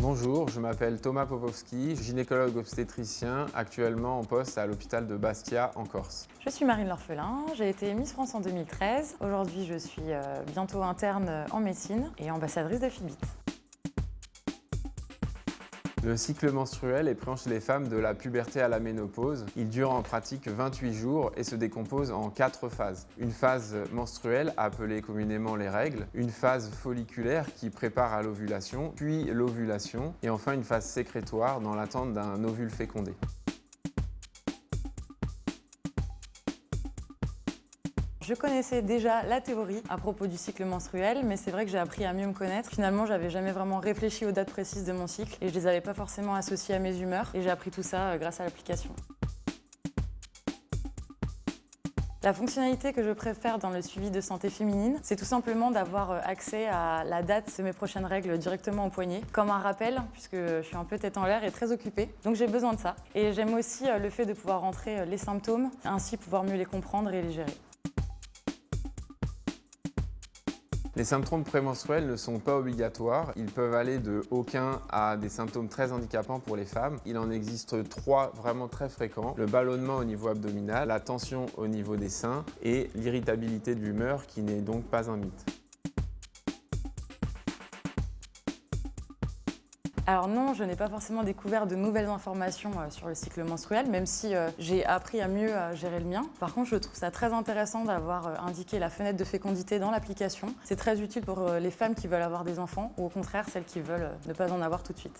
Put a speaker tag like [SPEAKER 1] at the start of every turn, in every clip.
[SPEAKER 1] Bonjour, je m'appelle Thomas Popovski, gynécologue obstétricien, actuellement en poste à l'hôpital de Bastia en Corse.
[SPEAKER 2] Je suis Marine L'Orphelin, j'ai été Miss France en 2013. Aujourd'hui, je suis bientôt interne en médecine et ambassadrice de Fitbit.
[SPEAKER 1] Le cycle menstruel est pris chez les femmes de la puberté à la ménopause. Il dure en pratique 28 jours et se décompose en 4 phases. Une phase menstruelle, appelée communément les règles, une phase folliculaire qui prépare à l'ovulation, puis l'ovulation, et enfin une phase sécrétoire dans l'attente d'un ovule fécondé.
[SPEAKER 2] Je connaissais déjà la théorie à propos du cycle menstruel, mais c'est vrai que j'ai appris à mieux me connaître. Finalement, j'avais jamais vraiment réfléchi aux dates précises de mon cycle et je les avais pas forcément associées à mes humeurs et j'ai appris tout ça grâce à l'application. La fonctionnalité que je préfère dans le suivi de santé féminine, c'est tout simplement d'avoir accès à la date de mes prochaines règles directement au poignet, comme un rappel, puisque je suis un peu tête en l'air et très occupée, donc j'ai besoin de ça. Et j'aime aussi le fait de pouvoir rentrer les symptômes, ainsi pouvoir mieux les comprendre et les gérer.
[SPEAKER 1] Les symptômes prémenstruels ne sont pas obligatoires. Ils peuvent aller de aucun à des symptômes très handicapants pour les femmes. Il en existe 3 vraiment très fréquents. Le ballonnement au niveau abdominal, la tension au niveau des seins et l'irritabilité de l'humeur qui n'est donc pas un mythe.
[SPEAKER 2] Alors non, je n'ai pas forcément découvert de nouvelles informations sur le cycle menstruel, même si j'ai appris à mieux gérer le mien. Par contre, je trouve ça très intéressant d'avoir indiqué la fenêtre de fécondité dans l'application. C'est très utile pour les femmes qui veulent avoir des enfants ou au contraire celles qui veulent ne pas en avoir tout de suite.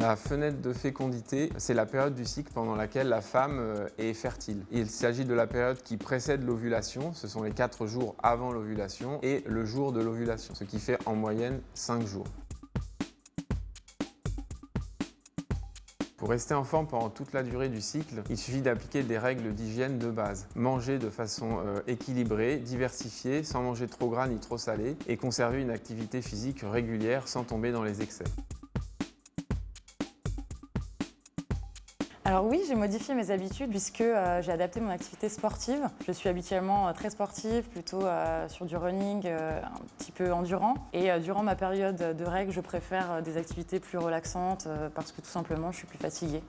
[SPEAKER 1] La fenêtre de fécondité, c'est la période du cycle pendant laquelle la femme est fertile. Il s'agit de la période qui précède l'ovulation, ce sont les 4 jours avant l'ovulation, et le jour de l'ovulation, ce qui fait en moyenne 5 jours. Pour rester en forme pendant toute la durée du cycle, il suffit d'appliquer des règles d'hygiène de base. Manger de façon équilibrée, diversifiée, sans manger trop gras ni trop salé, et conserver une activité physique régulière sans tomber dans les excès.
[SPEAKER 2] Alors oui, j'ai modifié mes habitudes puisque j'ai adapté mon activité sportive. Je suis habituellement très sportive, plutôt sur du running, un petit peu endurant. Et durant ma période de règles, je préfère des activités plus relaxantes parce que tout simplement, je suis plus fatiguée.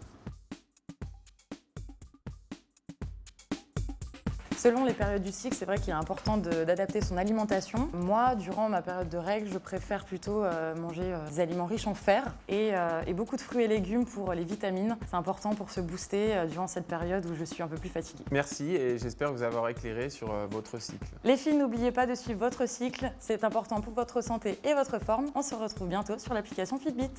[SPEAKER 2] Selon les périodes du cycle, c'est vrai qu'il est important d'adapter son alimentation. Moi, durant ma période de règles, je préfère plutôt manger des aliments riches en fer et beaucoup de fruits et légumes pour les vitamines. C'est important pour se booster durant cette période où je suis un peu plus fatiguée.
[SPEAKER 1] Merci et j'espère vous avoir éclairé sur votre cycle.
[SPEAKER 2] Les filles, n'oubliez pas de suivre votre cycle. C'est important pour votre santé et votre forme. On se retrouve bientôt sur l'application Fitbit.